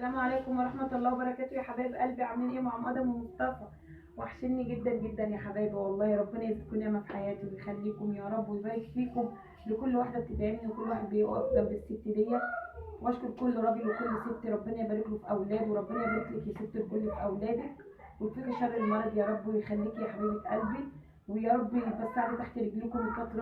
السلام عليكم ورحمة الله وبركاته يا حبايب قلبي، عاملين ايه مع ادم ومصطفى؟ وحشني جدا جدا يا حبايبي، والله ربنا يزيدكم نعمة في حياتي ويخليكم يا رب ويبارك فيكم لكل واحدة بتدعمني وكل واحد بيقف جنب الست ديت. واشكر كل راجل وكل ست، ربنا يبارك له في اولاده وربنا يبارك لك يا ست الكل في اولادك ويكفيك شر المرض يا رب ويخليك يا حبيبة قلبي. ويا رب يبسعني تحت رجلكم ان كانت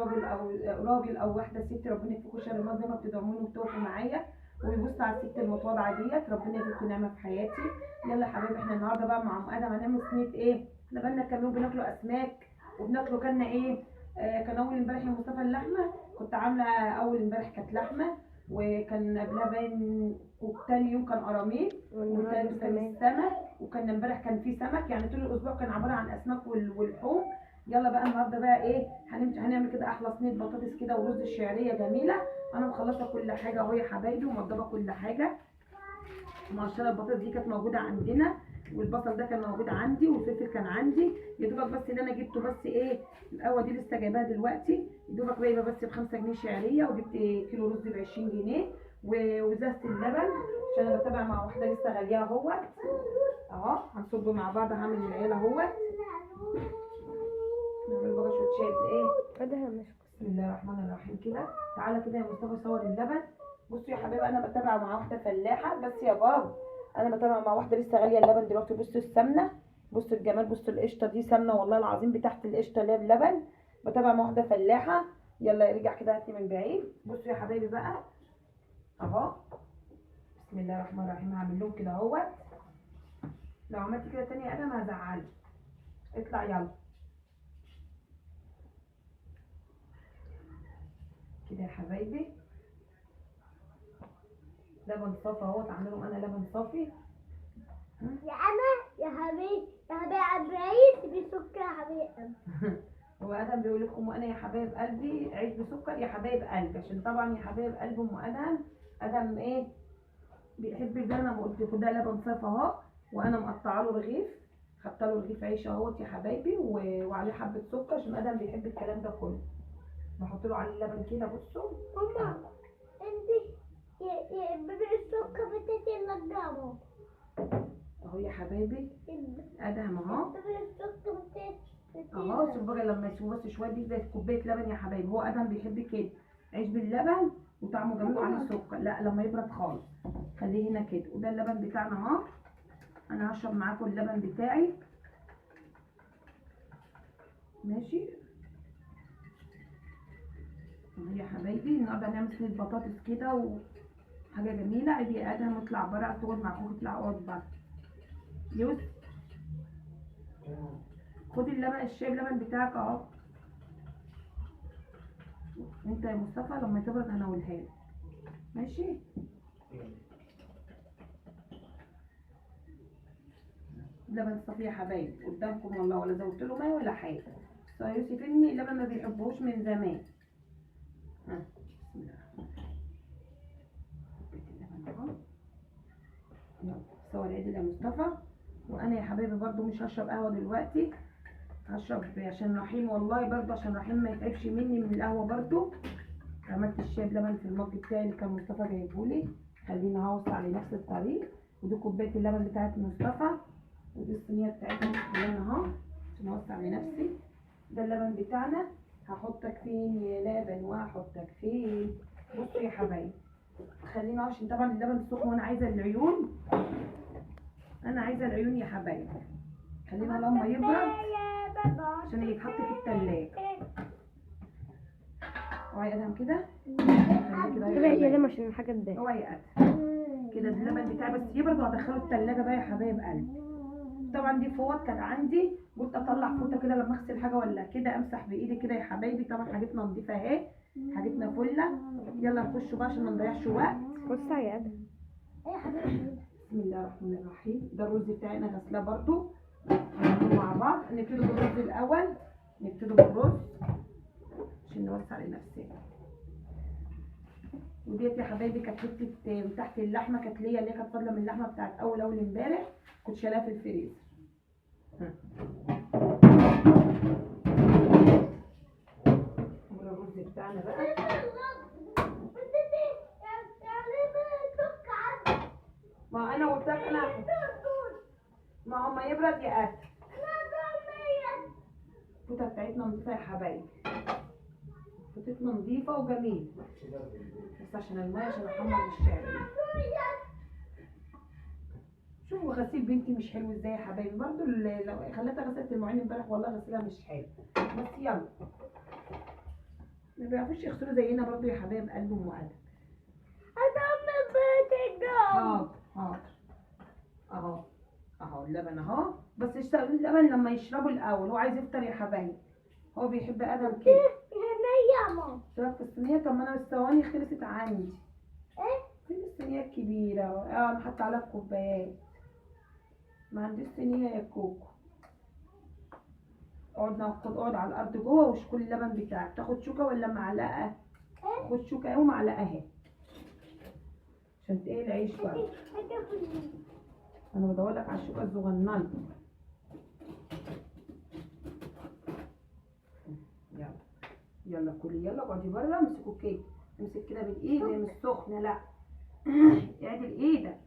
راجل او واحدة ست، ربنا يكفيكم شر المرض زي ما بتدعموني وبتقفوا معايا ويبص على الست المتواضعه ديت، ربنا يديكم نعمه في حياتي. يلا يا حبايبي، احنا النهارده بقى مع ام ادم هنعمل صينيه ايه؟ احنا بقالنا كام يوم بناكلوا اسماك وبناكلوا كنا ايه؟ كان اول امبارح يا مصطفى اللحمه، كنت عامله اول امبارح كانت لحمه، وكان قبلها باين وتاني يوم كان قراميط، والتالت كان السمك، وكان امبارح كان في سمك، يعني طول الاسبوع كان عباره عن اسماك واللحوم. يلا بقى النهارده بقى ايه؟ هنعمل كده احلى صينيه بطاطس كده ورز الشعريه جميله. انا مخلصه كل حاجه اهو يا حبايبي وموضبه كل حاجه. مقشره البطاطس دي كانت موجوده عندنا، والبصل ده كان موجود عندي، والفلفل كان عندي. يا دوبك بس اللي انا جبته بس ايه، القهوه دي لسه جايباها دلوقتي، يا دوبك جايبه بس ب5 جنيه شعريه، وجبت كيلو رز ب20 جنيه وزازه اللبن عشان انا بتابع مع واحده لسه غاليه اهوت. اهو هنصب مع بعض، هعمل للعيله اهوت. نعمل بقى شويه شاي بايه؟ بسم الله الرحمن الرحيم كده. تعالى كده يا مصطفى صور اللبن. بصوا يا حبايبي، انا بتابع مع واحده فلاحه بس يا بابا، انا بتابع مع واحده لسه غاليه اللبن دلوقتي. بصوا السمنه، بصوا الجمال، بصوا القشطه دي سمنه والله العظيم بتاعت القشطه اللي هي بلبن. بتابع مع واحده فلاحه. يلا ارجع كده هاتي من بعيد. بصوا يا حبايبي بقى اهو، بسم الله الرحمن الرحيم. هعمل لهم كده اهوت. لو عملت كده تاني يا ادم هزعلك. اطلع يلا كده يا حبايبي. لبن صافي اهوت، عامله لهم انا لبن صافي. يا حبيبي عبد الرئيس بسكر يا حبيبي. هو ادم بيقول لكم وانا يا حبايب قلبي عيش بسكر يا حبايب قلبي، عشان طبعا يا حبايب قلبي ام ادم ايه بيحب زي ما قلت لكم. ده لبن صافي اهو، وانا مقطعه له رغيف، حاطه له رغيف عيش اهوت يا حبايبي، وعليه حبه سكر عشان ادم بيحب الكلام ده كله. بحط له عليه اللبن كده. بصوا ماما انت يا بيبي السكر بتاعتي النجامه اهو يا حبايبي. ادم اهو بيبي السكر بتاعتي اهو. شوفوا بقى لما يسيبوا بس شويه دي زي كوبايه لبن يا حبايبي. هو ادم بيحب كده، عيش باللبن وطعمه جميل وعليه سكر. لا لما يبرد خالص خليه هنا كده. وده اللبن بتاعنا اهو. انا هشرب معاكم اللبن بتاعي ماشي اهو يا حبايبي. النهارده هنعمل صينيه بطاطس كده وحاجه جميله. عيب يا ادهم اطلع بره، تقعد مع اخوك، اطلع اقعد بره. يوسف خد اللبن، الشاي بلبن بتاعك اهو. انت يا مصطفى لما تبرد هناولها لك ماشي. لبن صافي يا حبايبي قدامكم والله، ولا زودت له ميه ولا حاجه. بس يوسف ابني اللبن ما بيحبوش من زمان. بسم الله الرحمن الرحيم. يلا صور عدل يا مصطفى. وانا يا حبايبي برضو مش هشرب قهوه دلوقتي، هشرب عشان رحيم والله، برضو عشان رحيم ما يتعبش مني من القهوه. برضو عملت الشاي بلبن في المج بتاعي اللي كان مصطفى جايبهولي. خليني هوصل على نفس الطريق. ودي كوبايه اللبن بتاعت مصطفى، ودي الصينيه بتاعتنا كلنا اهو عشان اوسع لنفسي. ده اللبن بتاعنا. هحطك فين يا لبن وهحطك فين؟ بصوا يا حبايبي، خلينا عشان طبعا اللبن سخن وانا عايزه العيون، انا عايزه العيون يا حبايبي. خلينا لما يبرد عشان يتحط في التلاجة. اوعي يا ادهم كده، خلي كده عشان الحاجه تبان. اوعي يا ادهم كده. ده اللبن بتاعي بس يبرد وهدخله التلاجة بقى يا حبايب قلبي. طبعا دي فوط كانت عندي، قلت اطلع فوطه كده لما اغسل حاجه ولا كده امسح بايدي كده يا حبايبي. طبعا حاجتنا نضيفه اهي، حاجتنا فله. يلا نخش بقى عشان ما نضيعش وقت. بص يا ادم. بسم الله الرحمن الرحيم. ده الرز بتاعي انا غسلاه برضو. هنعمله مع بعض. نبتدي بالرز الاول، نبتدي بالرز عشان نوسع لنفسنا. وديت يا حبايبي كانت حته من تحت اللحمه، كانت ليا اللي كانت فاضله من اللحمه بتاعت اول امبارح، كنت شايلاها في الفريزر. الرز بتاعنا بقى ما انا قلت لك انا هحط. ما هو ما يبرد يا قد. الفوطه بتاعتنا نضيفه يا حبايبي، فوطتنا نضيفه وجميله، بس عشان الميه عشان احمر الشعر. شوفوا غسيل بنتي مش حلو ازاي يا حبايبي، برضو لو خليتها غسلت المواعين امبارح والله غسيلها مش حلو، بس يلا ما بيعرفوش يغسلوا زينا برضو يا حبايب قلب ام ادم. حاضر حاضر. اهو اهو اللبن اهو، بس اشتغل اللبن لما يشربوا الاول، هو عايز يفطر يا حبايبي، هو بيحب ادم كده. شرب في الصينيه. طب ما انا الثواني خلصت عندي. فين الصينيه الكبيره؟ انا حاطه عليها الكوبايات، ما عنديش صينيه يا كوكو. اقعد على الارض جوه واشكل اللبن بتاعك. تاخد شوكه ولا معلقه؟ خد شوكه اهي ومعلقه اهي عشان تقلي العيش بقى. انا بدور لك على الشوكه الصغننه. يلا يلا كلي، يلا اقعدي بره. امسكوا كده، امسك كده بالايد، هي مش سخنه لا. اعدل ايدك.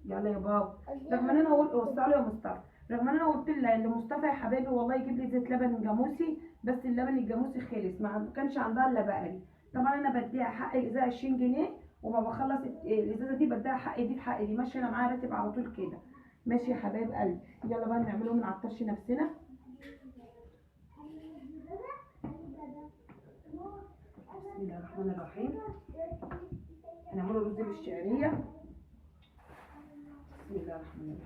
يلا يا بابا. رغم ان انا قلت وسع له يا مصطفى، رغم ان انا قلت لمصطفى يا حبايبي والله يجيب لي زيت لبن جاموسي، بس اللبن الجاموسي خلص، ما كانش عندها الا بقري. طبعا انا بديها حق الازازه 20 جنيه، وما بخلص الازازه دي بديها حق دي بحق دي، ماشيه انا معايا راتب على طول كده. ماشي يا حبايب قلبي. يلا بقى نعمله ما نعطرش نفسنا. بسم الله الرحمن الرحيم. هنعمله رز بالشعريه. بسم الله الرحمن الرحيم.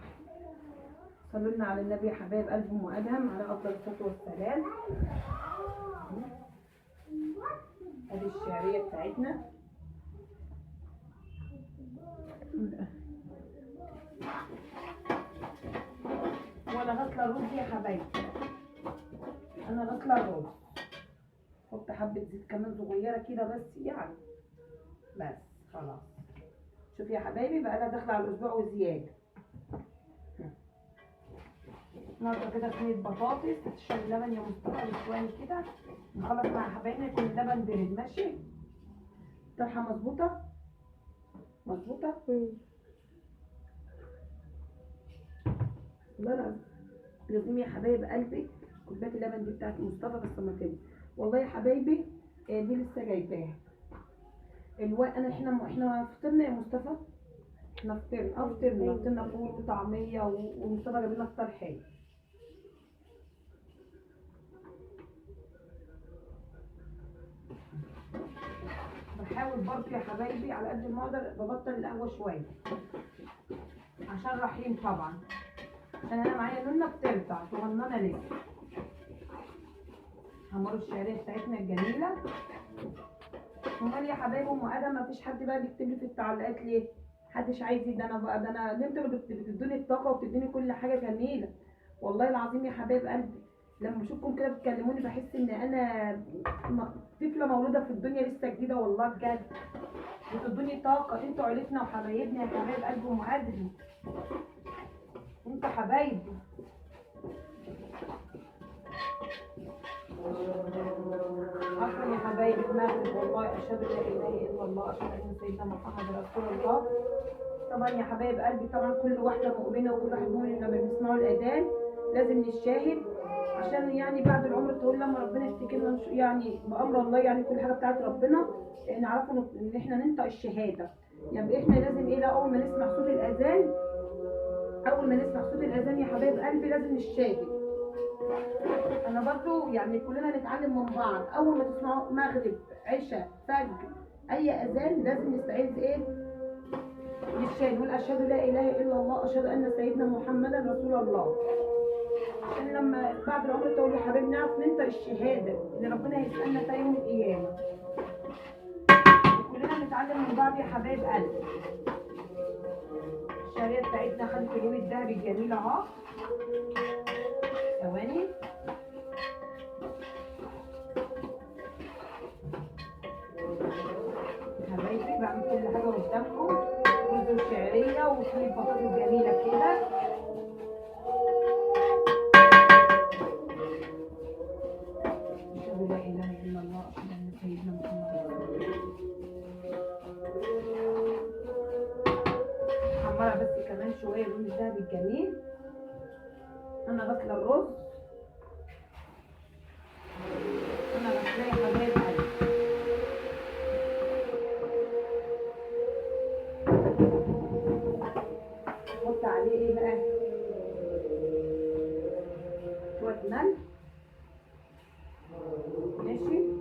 صلوا لنا على النبي يا حبايب قلب ام ادهم على افضل الصلاه والسلام. ادي الشعريه بتاعتنا. وانا غسله الرز يا حبايبي، انا غسله الرز. حط حبه زيت كمان صغيره كده بس يعني، بس خلاص. شوفي يا حبايبي بقى لها داخله على الاسبوع وزياده. نقطه كده صينيه بطاطس تشرب اللبن يا مصطفى بشويه كده. نخلص مع حبايبنا يكون اللبن برد. ماشي. طرحه مظبوطه مظبوطه. والله العظيم لازم يا حبايب قلبي كوبايه اللبن دي بتاعت مصطفى بس ما تبقى. والله يا حبايبي دي لسه جايباها. احنا فطرنا يا مصطفى. احنا فطرنا فول وطعميه ومصطفى جاب لنا فطار حلو. بحاول برضه يا حبايبي على قد ما اقدر ببطل القهوه شويه عشان رحيم طبعا، عشان انا معايا نونه بترضع صغننه لسه. حمار الشعريه بتاعتنا الجميله. امال يا حبايبي ام ادم مفيش حد بقى بيكتب لي في التعليقات ليه؟ محدش عايز ده انا بقى، ده انا انتوا اللي بتدوني الطاقه وبتدوني كل حاجه جميله. والله العظيم يا حبايب قلبي لما اشوفكم كده بتكلموني بحس ان انا طفله مولوده في الدنيا لسه جديده، والله بجد بتدوني طاقه. انتوا عيلتنا وحبايبنا يا حبايب قلبي ام ادم، انتوا حبايبي. عفوا يا حبايبي المغرب والله اشهد لا اله الا الله اشهد ان سيدنا محمد رسول الله. طبعا يا حبايب قلبي طبعا كل واحده مؤمنه وكل واحد مؤمن لما بيسمعوا الاذان لازم نشاهد، عشان يعني بعد العمر طويل لما ربنا يفتكرنا يعني بامر الله، يعني كل حاجه بتاعت ربنا نعرفوا ان احنا ننطق الشهاده. يعني احنا لازم ايه اول ما نسمع صوت الاذان، اول ما نسمع صوت الاذان يا حبايب قلبي لازم نشاهد. انا برضو يعني كلنا نتعلم من بعض. اول ما تسمعوا مغرب عشاء فجر اي اذان لازم نستعيذ ايه؟ نشهد نقول اشهد لا اله الا الله اشهد ان سيدنا محمدا رسول الله، عشان لما بعد العمر طويل يا حبايبي نعرف ننطق الشهاده اللي ربنا هيسالنا فيها يوم القيامه. كلنا نتعلم من بعض يا حبايب قلبي. الشعريه بتاعتنا خدت اللون الذهبي الجميل اهو. ثواني. حبايبي بعمل كل حاجه قدامكم. رز الشعريه وفي بطاطس جميله كده. اشهد لا اله الا الله اشهد ان سيدنا محمد رسول الله. حمرها بس شويه اللون الذهبي الجميل. انا غسله الرز، انا غسلاه يا حبايب قلبي. نحط عليه ايه بقى؟ شويه ملح. ماشي.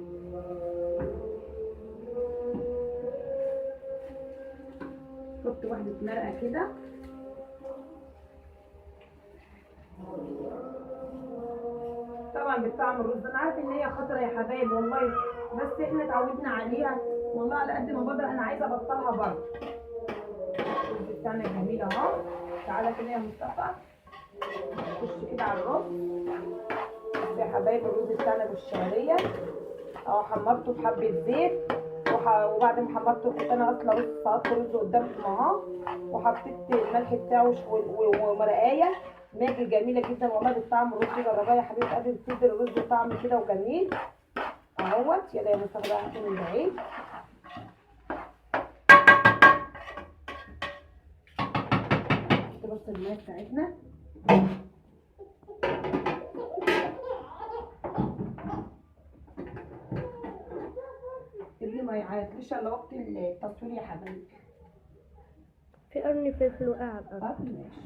حط واحده مرقه كده. طبعا بطعم الرز. انا عارفه ان هي خطره يا حبايب والله، بس احنا اتعودنا عليها والله. على قد ما بقدر انا عايزه ابطلها برضه. الرز بتاعنا جميل اهو. تعالى كده يا مصطفى نخش كده على الرز. بصوا يا حبايب الرز بتاعنا بالشعريه اهو. حمرته في حبه زيت وبعد ما حمرته كنت انا غاسله رز، سقطت رز قدامكم اهو، وحطيت الملح بتاعه ومرقايه ماجي جميله جدا والله. بالطعم الرز جربها يا حبيبه قلبي، بتدي الرز طعم كده وجميل اهوت. يلا يا مصطفى بقى هاتي من بعيد. بص الميه بتاعتنا ابني ما يعيطليش الا وقت التصوير يا حبايبي. في قرن فلفل وقع على الأرض. ماشي.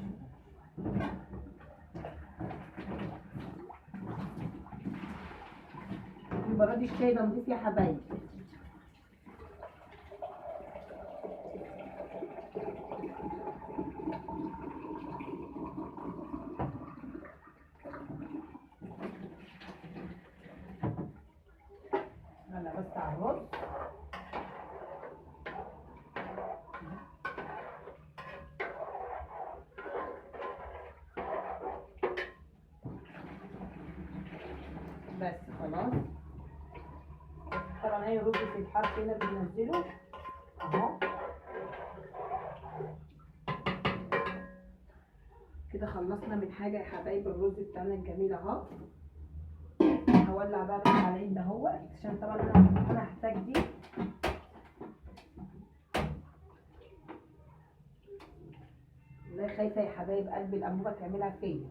براد الشاي ده نضيف يا حبايبي. هلا بس على الرز. بس خلاص. طبعا اي رز في الحار هنا بننزله اهو كده. خلصنا من حاجه يا حبايب. الرز بتاعنا الجميل اهو. هولع بقى بس على العين ده هو، عشان طبعا انا هحتاج دي. والله خايفه يا حبايب قلبي الانبوبه تعملها فيا.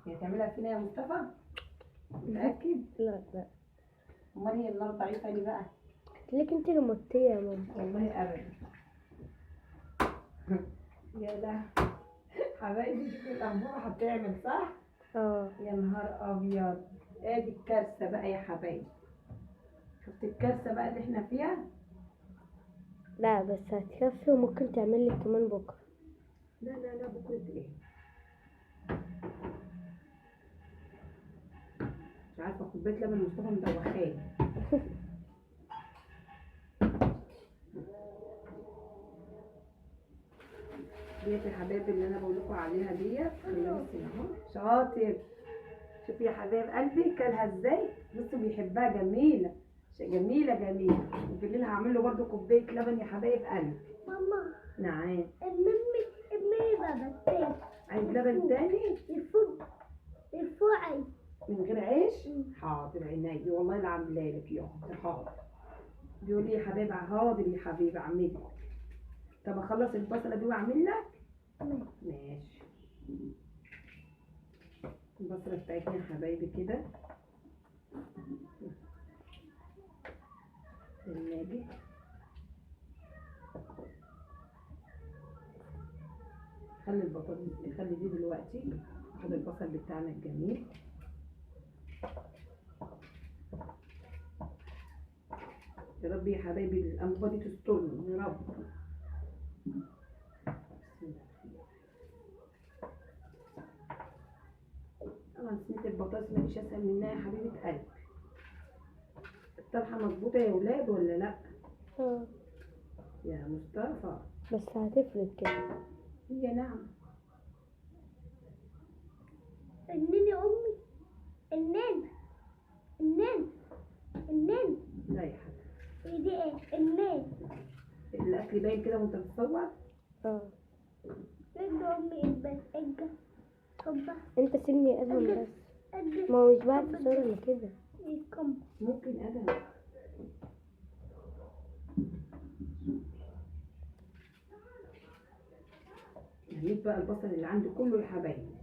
هي تعملها فينا يا مصطفى؟ متاكد؟ لا لا، امال هي النار ضعيفه ليه بقى؟ ليك انت اللي موتيه يا ماما. والله ابدا. يا ده حبايبي شوفوا الانبوبه هتعمل صح؟ يا نهار ابيض. ادي الكارثه بقى يا حبايبي. شفت الكارثه بقى اللي احنا فيها؟ لا بس هتكفي وممكن تعمل لك كمان بكره. لا لا لا، بكره ايه؟ مش عارفه كوبايه لبن مصطفى مدوخاني. ديت يا حبايبي اللي انا بقول لكم عليها ديت. خلينا بس اهو. شاطر. شوفي يا حبايب قلبي كلها ازاي. بصوا بيحبها جميله جميله جميله. وبالليل هعمل له برده كوبايه لبن يا حبايب قلبي. ماما نعم. ابني بابا تاني. عايز لبن تاني؟ الفوعي من غير عيش؟ حاضر عيني والله اللي عامله لك يا اختي. حاضر. بيقول لي يا حبايبي حاضر يا حبيبي اعمل لك. طب اخلص البصله دي واعمل لك؟ ماشي. البصله بتاعتنا يا حبايبي كده. النادي خلي البطاطس، خلي دي دلوقتي. اخد البصل بتاعنا الجميل. يا رب يا حبايبي الانبوبه دي تسترني يا رب. طبعا صينيه البطاطس مفيش اسهل منها يا حبيبه قلبي. الطرحه مظبوطه يا ولاد ولا لا؟ يا مصطفى بس هتفلت كده. هي نعم. النين يا امي. النين لا يا حبيبي. دي ايه النين؟ الاكل باين كده وانت بتصور. رد امي اجا كبه. انت سيبني ادهم بس. ما هو مش بعد تصور الا كده. ممكن ادهم. كمية بقى البصل اللي عندي كله يا حبايبي.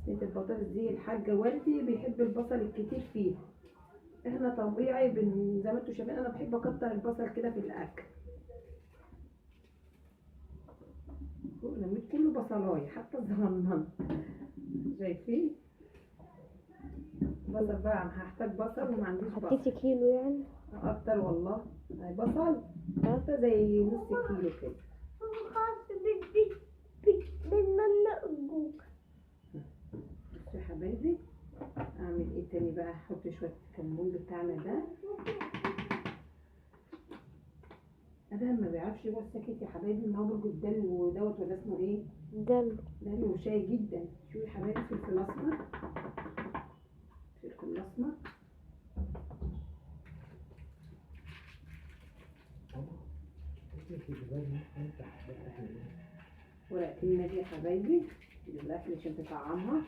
صينية البطاطس دي الحاجة وردي بيحب البصل الكتير فيها. احنا طبيعي زي ما انتوا شايفين انا بحب اكتر البصل كده في الاكل. لميت كله بصلايه حتى الزغنن. شايفين؟ بصل بقى هحتاج بصل وما عنديش بصل. حطيتي كيلو يعني؟ اكتر والله. بصل حتى زي نص كيلو كده. خلاص بالمنة أرجوك. بصوا يا حبايبي اعمل ايه تاني بقى. احط شويه الكمون بتاعنا ده. ادهم ما بيعرفش يقعد ساكت يا حبايبي. ما هو برضه الدل ودوت ولا اسمه ايه؟ دلو. دلو وشاي جدا. شوفوا يا حبايبي فلفل اسمر. فلفل اسمر. ورقتين ماجي يا حبايبي للاكل عشان تطعمها.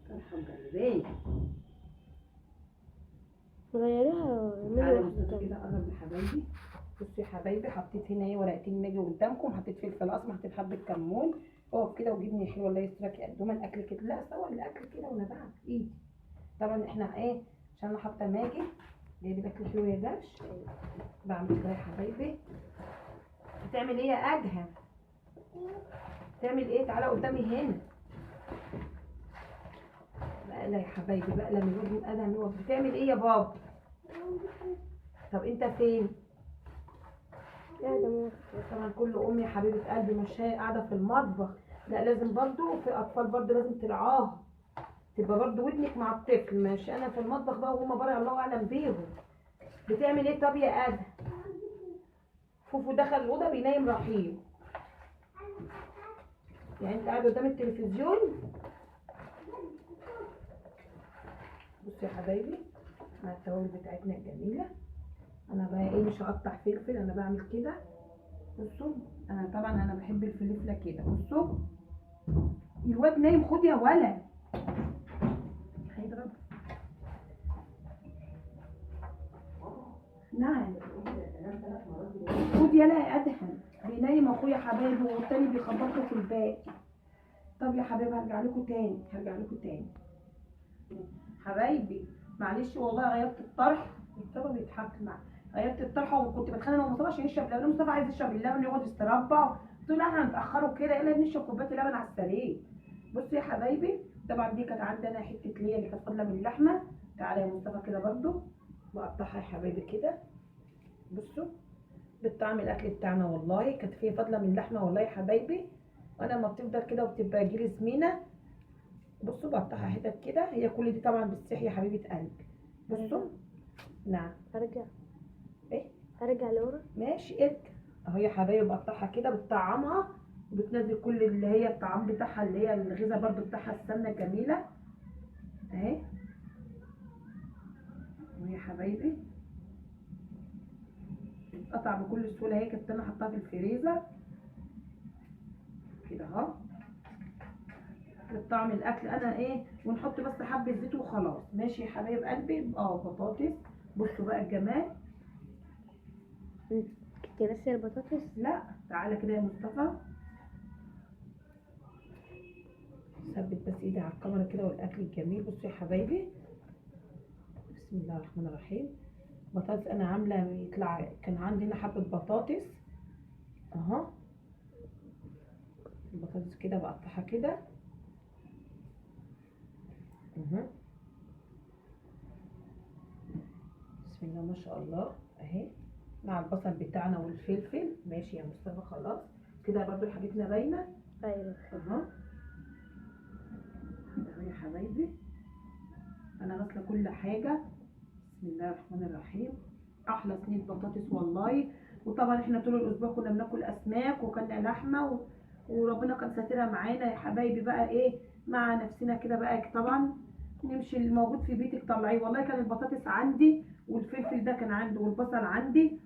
فرحة مجرباني. غيريها تعالى اعملي نبص واحدة كده تانية. قرب يا حبايبي. بصوا يا حبايبي حطيت هنا ايه ورقتين ماجي قدامكم. حطيت فلفل اسمر. حطيت حبه كمون. اقف كده وجبني حلوه الله يسترك يقدمها الاكل كده. لا سوا الاكل كده وانا بعمل ايدي. طبعا احنا ايه عشان انا حاطه ماجي جايب الاكل حلو يا درش. بعمل كده يا حبايبي. بتعمل ايه يا ادهم؟ بتعمل ايه؟ تعالى قدامي هنا. بقلة يا حبايبي بقلة من وجه ادهم. هو بتعمل ايه يا بابا؟ طب انت فين؟ قاعدة موت. طبعا كل ام يا حبيبه قلبي مش هي قاعده في المطبخ. لا لازم برضو في اطفال برضو لازم ترعاها. تبقى برضو ودنك مع الطفل. مش انا في المطبخ بقى وهم بره الله اعلم بيهم. بتعمل ايه طب يا ادهم؟ فوفو دخل الاوضه بينام رحيم. يعني انت قاعد قدام التلفزيون. بصوا يا حبايبي مع التوابل بتاعتنا الجميله. انا بقى ايه مش هقطع فلفل. انا بعمل كده. بصوا انا طبعا انا بحب الفلفله كده. بصوا الواد نايم. خد يا ولد هيضرب. نعم خد يلا يا ادهم. بينايم اخويا حبايبي والتاني بيخبط له في الباب. طب يا حبايبي هرجع لكم تاني. هرجع لكم تاني حبايبي. معلش والله غيرت الطرح. مصطفى بيضحك معايا. غيرت الطرحه وكنت بتخانق مع مصطفى عشان يشرب لبن. مصطفى عايز يشرب اللبن يقعد يستربع. قلت له لا احنا هنتاخروا كده الا نشرب كوبايه اللبن على السرير. بصوا يا حبايبي طبعا دي كانت عندنا حته ليا اللي كانت فاضله من اللحمه. تعالى يا مصطفى كده برضو بقطعها يا حبايبي كده. بصوا بالطعم الاكل بتاعنا والله. كانت فيه فاضله من اللحمه والله يا حبايبي. وانا لما بتفضل كده وبتبقى جيلي زمينه. بصوا بقطعها حتت كده. هي كل دي طبعا بالسيح يا حبيبه قلبي. بصوا نعم ارجع. ايه ارجع لورا. ماشي ارجع. اهو يا حبايبي بقطعها كده بتطعمها. وبتنزل كل اللي هي الطعام بتاعها اللي هي الغذاء برضو بتاعها السمنه الجميله اهي. ويا حبايبي بتتقطع بكل سهوله. هي كنت انا حطاها في الفريزر كده اهو للطعم الاكل. انا ايه ونحط بس حبه زيت وخلاص. ماشي يا حبايب قلبي. بطاطس. بصوا بقى الجمال. كنت بس البطاطس. لا تعالى كده يا مصطفى. ثبت بس ايدي على الكاميرا كده والاكل الجميل. بصوا يا حبايبي بسم الله الرحمن الرحيم. بطاطس انا عامله يطلع كان عندي هنا حبه بطاطس اهو. البطاطس كده بقطعها كده اهو. بسم الله ما شاء الله اهي مع البصل بتاعنا والفلفل. ماشي يا مصطفى خلاص كده برضو حاجتنا باينه. ايوه اهو يا حبايبي انا غاسله كل حاجه. بسم الله الرحمن الرحيم. احلى صينيه بطاطس والله. وطبعا احنا طول الاسبوع كنا بناكل اسماك وكلنا لحمه وربنا كان ساترها معانا يا حبايبي. بقى ايه مع نفسنا كده بقى طبعا نمشي الموجود في بيتك طلعيه. والله كان البطاطس عندي والفلفل ده كان عندي والبصل عندي.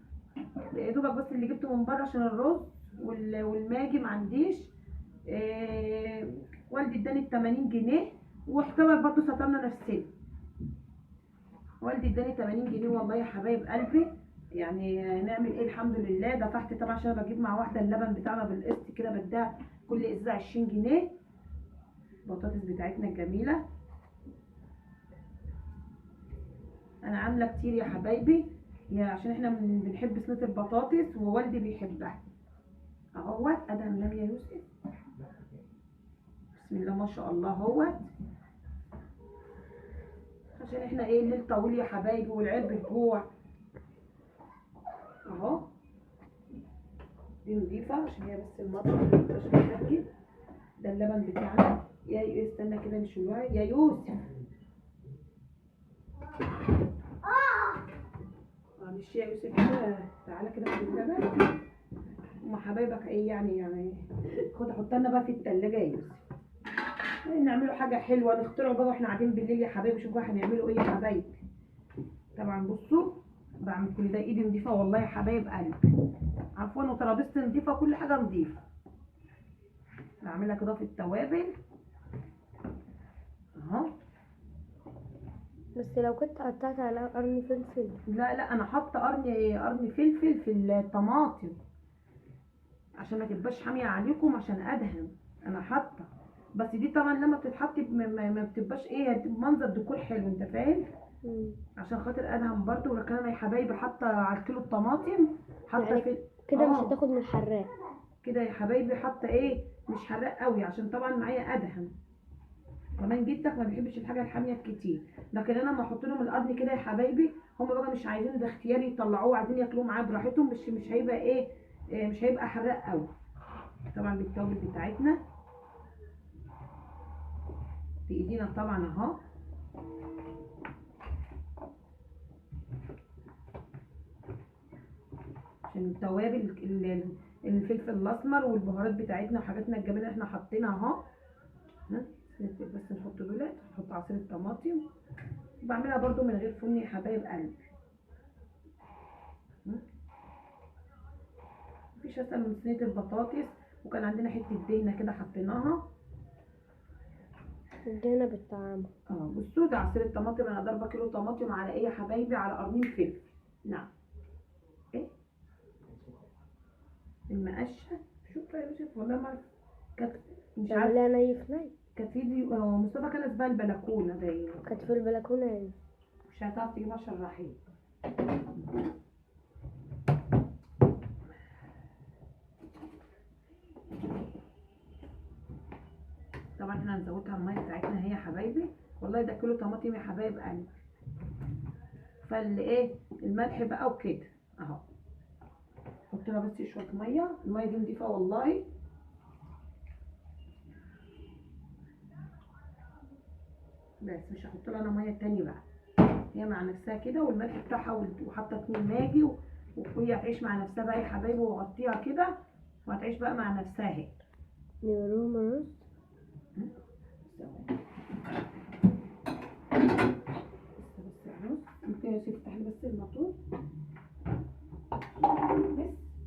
يا دوبك بس اللي جبته من بره عشان الرز والماجي ما عنديش. والدي اداني 80 جنيه واعتبر برضه سترنا نفسنا. والدي اداني 80 جنيه والله يا حبايب قلبي. يعني نعمل ايه؟ الحمد لله دفعت طبعا عشان بجيب مع واحده اللبن بتاعنا بالقسط كده، بديها كل ازازه 20 جنيه. البطاطس بتاعتنا الجميله انا عامله كتير يا حبايبي، عشان احنا بنحب صينيه البطاطس ووالدي بيحبها. اهوت ادهم نام يا يوسف. بسم الله ما شاء الله اهوت، عشان احنا ايه الليل طويل يا حبايبي والعيال بتجوع. اهو دي نضيفه عشان هي بس المطبخ مش متركب. ده اللبن بتاعنا. يا استنى كده نشيلوها يا يوسف. معلش يا يوسف كده، تعالى كده خد اللبن. هما حبايبك ايه يعني خد حطها لنا بقى في التلاجة يا يوسف. نعملوا حاجة حلوة، نخترعوا بقى واحنا قاعدين بالليل يا حبايبي. شوفوا هنعملوا ايه يا حبايبي. طبعا بصوا بعمل كل ده ايدي نضيفة والله يا حبايب قلبي، عفوا، وترابيزتي نضيفة، كل حاجة نضيفة. بعملها كده في التوابل اهو. بس لو كنت قطعت على قرن فلفل. لا انا حاطه قرن فلفل في الطماطم عشان ما تبقاش حاميه عليكم، عشان ادهن انا حاطه. بس دي طبعا لما بتتحط ما بتبقاش ايه، منظر ديكور حلو، انت فاهم. عشان خاطر ادهم برضو. ولكن انا يا حبايبي حاطه على الكيلو الطماطم حاطه يعني في كده مش هتاخد من الحراق كده يا حبايبي، حاطه ايه مش حراق قوي، عشان طبعا معايا ادهم كمان. جدك ما بيحبش الحاجه الحاميه الكتير، لكن انا لما احط لهم القرن كده يا حبايبي هم بقى مش عايزين، ده اختياري يطلعوه، عايزين ياكلوه معاه براحتهم، مش هيبقى ايه، مش هيبقى حراق قوي. طبعا بالتوابل بتاعتنا بايدينا طبعا اهو. عشان التوابل الفلفل الاسمر والبهارات بتاعتنا وحاجاتنا الجميله اللي احنا حاطينها اهو. بس نحط دولت، نحط عصير الطماطم. بعملها برضو من غير فن يا حبايب قلبي. مفيش اسهل من صينيه البطاطس. وكان عندنا حته دهنه كده حطيناها. الدهنة بالطعام. بصوا ده عصير الطماطم. انا ضاربه كيلو طماطم على ايه يا حبايبي، على قرنين فلفل. نعم ايه المقشه. شوف يا يوسف والله ما كانت مش عارفه. لا ني في ني. كانت ايدي مصطفى كان اسمها البلكونه باين. كانت في البلكونة يعني. مش هتعرف تجيبها شراحين. طبعا احنا هنزودها الميه بتاعتنا هي يا حبايبي. والله ده كيلو طماطم يا حبايب قلبي. فاللي ايه الملح بقى وكده اهو. حط لها بس شويه ميه، الميه دي نضيفه والله. بس مش هحط لها انا ميه تاني بقى، هي مع نفسها كده والملح بتاعها. وحاطه 2 ماجي وهي هتعيش مع نفسها بقى يا حبايبي. واغطيها كده وهتعيش بقى مع نفسها اهي. نعملوهم رز. بس الرز ممكن يوسف يفتح لي بس الموتور.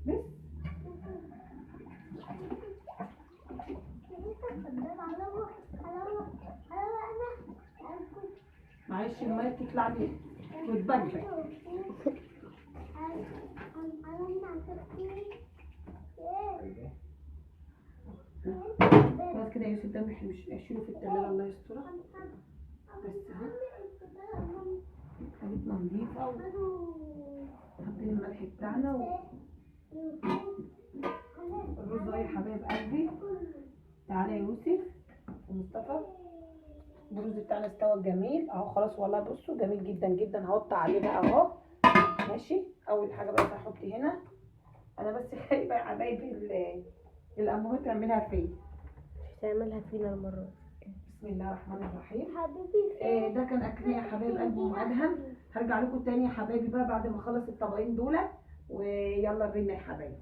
بس معلش الميه بتطلع لي وتبلبل. خلاص كده يا يوسف ده مش اشيله في التلاجة الله يسترها. بس اهو حاجتنا نضيفة وحاطين الملح بتاعنا الرز اهو يا حبايب قلبي. تعالى يا يوسف ومصطفى. الرز بتاعنا استوى جميل اهو خلاص والله. بصوا جميل جدا جدا. هحط عليه بقى اهو ماشي. اول حاجه بقى هحط هنا، انا بس خايفه يا حبايبي الامهات تعملها فيا. مش هتعملها فينا المرة دي. بسم الله الرحمن الرحيم. حبيبي ده كان اكلنا يا حبايب قلبي وادهم. هرجع لكم تاني يا حبايبي بقى بعد ما اخلص الطبقين دول. ويلا بينا يا حبايبي.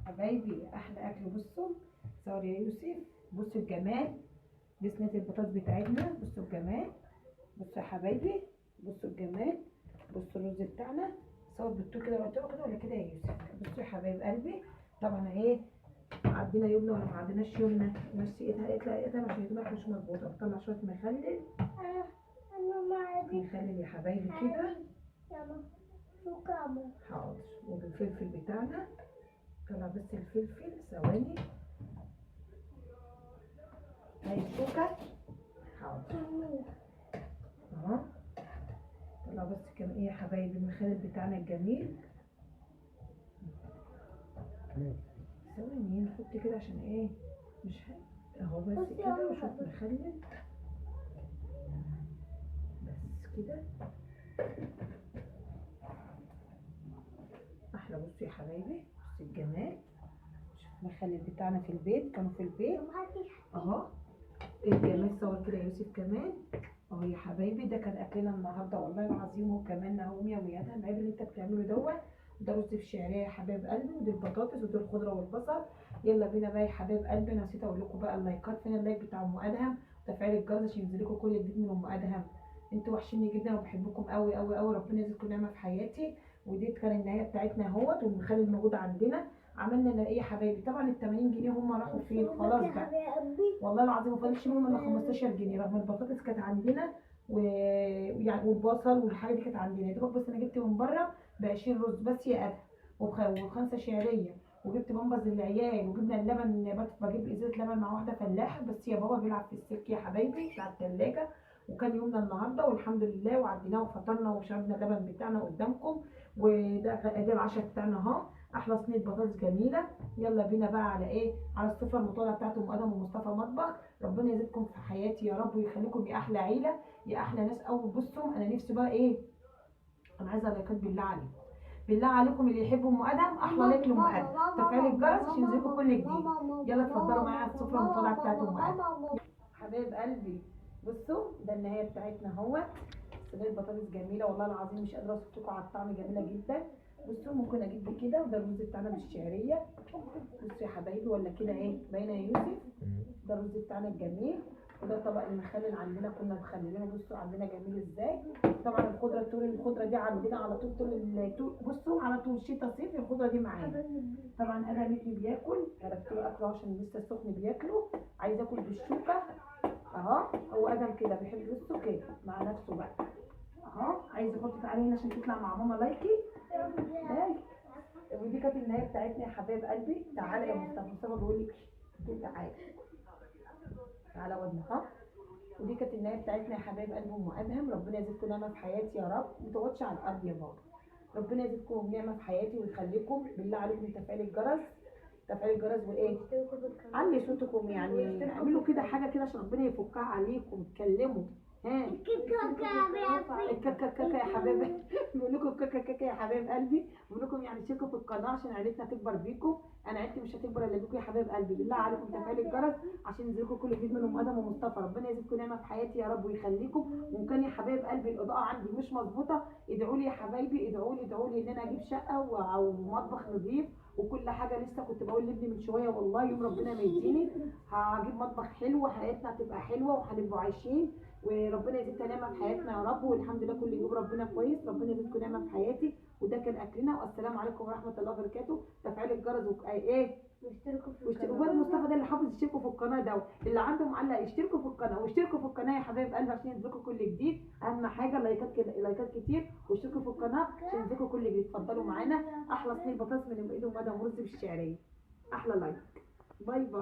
حبايبي احلى اكل. بصوا صور يا يوسف. بصوا الجمال. دي صينيه البطاطس بتاعتنا. بصوا الجمال. بصوا يا حبايبي. بصوا الجمال. بصوا الرز بتاعنا. صور بالطول كده ولا كده ولا كده يا يوسف. بصوا يا حبايب قلبي. طبعا اهي عدينا يومنا ولا ما عديناش يومنا. نفس ايدها مش هيدوبك مش مظبوطه. بطلع شويه مخلل. مخلل يا حبايبي كده. شكرا يا ماما. حاضر. والفلفل بتاعنا طلع بس الفلفل ثواني. هاي الشوكة. حاضر اهو. طلع بس كان ايه يا حبايبي المخلل بتاعنا الجميل. ثواني نحط كده عشان ايه مش اهو بس كده وشوف مخلل بس كده احلى. بصوا يا حبايبي بصوا الجمال. شوف المخلل بتاعنا في البيت كانوا في البيت اهو. ايه الجمال. صور كده يا يوسف كمان اهو يا حبايبي. ده كان اكلنا النهارده والله العظيم. وكمان نهوميا ويانا العيب اللي انت بتعمله دوت. ده رز بشعريه يا حبايب قلبي. ودي البطاطس ودي الخضره والبصل. يلا بينا بقى يا حبايب قلبي. انا نسيت اقول لكم بقى اللايكات. فين اللايك بتاع ام ادهم وتفعيل الجرس عشان ينزل لكم كل جديد من ام ادهم. انتوا وحشيني جدا وبحبكم قوي قوي قوي. ربنا يزيدكم نعمه في حياتي. ودي كان النهايه بتاعتنا اهوت. والمخلل موجود عندنا. عملنا ايه يا حبايبي. طبعا ال 80 جنيه هم راحوا فين خلاص بقى والله العظيم. ما فاضلش منهم الا 15 جنيه رغم البطاطس كانت عندنا ويعني والبصل والحاجه دي كانت عندنا يا دوبك. بس انا جبت من بره ب 20 رز بس يا ادهم وخمسه شعريه. وجبت بامبرز للعيال. وجبنا اللبن. بجيب ازازه لبن مع واحده فلاحه بس يا بابا بيلعب في السلك يا حبايبي بتاع الثلاجه. وكان يومنا النهارده والحمد لله. وعديناه وفطرنا وشربنا اللبن بتاعنا قدامكم. وده العشاء بتاعنا اهو. احلى صينيه بطاطس جميله. يلا بينا بقى على ايه على السفره المطوله بتاعت ام ادم ومصطفى مطبخ. ربنا يزيدكم في حياتي يا رب ويخليكم يا احلى عيله يا احلى ناس. قوي بصوا انا نفسي بقى ايه. انا عايزه لايكات بالله عليكم. بالله عليكم اللي يحبوا ام ادم احلى لايك لام ادم. تفعيل الجرس عشان ينزلكم كل جديد. يلا اتفضلوا معايا على السفره المطوله بتاعت ام ادم. حبايب قلبي بصوا ده النهايه بتاعتنا اهوت. صينيه بطاطس جميله والله العظيم. مش قادره اوصف لكم على الطعم. جميله جدا. بصوا ممكن اجيب دي كده. وده الرز بتاعنا بالشعريه. بصوا يا حبايبي ولا كده ايه باينه يا يوسف. ده الرز بتاعنا الجميل. وده طبق المخلل عندنا كنا مخللينه. بصوا عندنا جميل ازاي. طبعا الخضره طول الخضره دي عندنا على طول طول بصوا على طول شتاء صيف الخضره دي معانا. طبعا انا ابني بياكل. عرفت له اكله عشان لسه السخن بياكله. عايز اكل بالشوكه اهو. هو ادم كده بيحب بصوا كده مع نفسه بقى اهو. عايز احط تعالي هنا عشان تطلع مع ماما لايكي. ودي كانت النهايه بتاعتنا يا حبايب قلبي. تعالى يا مصطفى بقول لك تعالى على ودنا ها. ودي كانت النهايه بتاعتنا يا حبايب قلبي ام ادهم. ربنا يزيدكم نعمه في حياتي يا رب. ما تقعدش على الارض يا بابا. ربنا يزيدكم نعمه في حياتي ويخليكم. بالله عليكم تفعيل الجرس. تفعيل الجرس وايه علي صوتكم. يعني اعملوا كده حاجه كده عشان ربنا يفكها عليكم. اتكلموا ها. الكاكا يا حبايبي. بقول لكم كاكا يا حبايب قلبي. بقول لكم يعني اشتركوا في القناه عشان عيلتنا تكبر بيكم. انا عيلتي مش هتكبر الا بيكم يا حبايب قلبي. بالله عليكم تفعيل الجرس عشان ينزلكم كل جديد من ام ادم ومصطفى. ربنا يزيدكم نعمه في حياتي يا رب ويخليكم. وكان يا حبايب قلبي الاضاءه عندي مش مظبوطه. ادعوا لي يا حبايبي. ادعوا لي ان انا اجيب شقه او مطبخ نظيف وكل حاجه. لسه كنت بقول لابني من شويه والله يوم ربنا ما يديني هجيب مطبخ حلو. حياتنا هتبقى حلوه وهنبقوا عايشين. وربنا يزيدنا نعمه في حياتنا يا رب. والحمد لله كل يوم ربنا كويس. ربنا يزيدكم نعمه في حياتي. وده كان اكلنا. والسلام عليكم ورحمه الله وبركاته. تفعيل الجرس ايه واشتركوا مصطفى ده اللي حافظ يشتركوا في القناه ده. اللي عنده معلق يشتركوا في القناه. واشتركوا في القناه يا حبايب قلبي عشان ينزلكم كل جديد. اهم حاجه لايكات كده لايكات كتير. واشتركوا في القناه عشان ينزلكم كل جديد. اتفضلوا معانا. احلى صينيه بطاطس من ايد ام ادم ورز بالشعريه. احلى لايك. باي باي.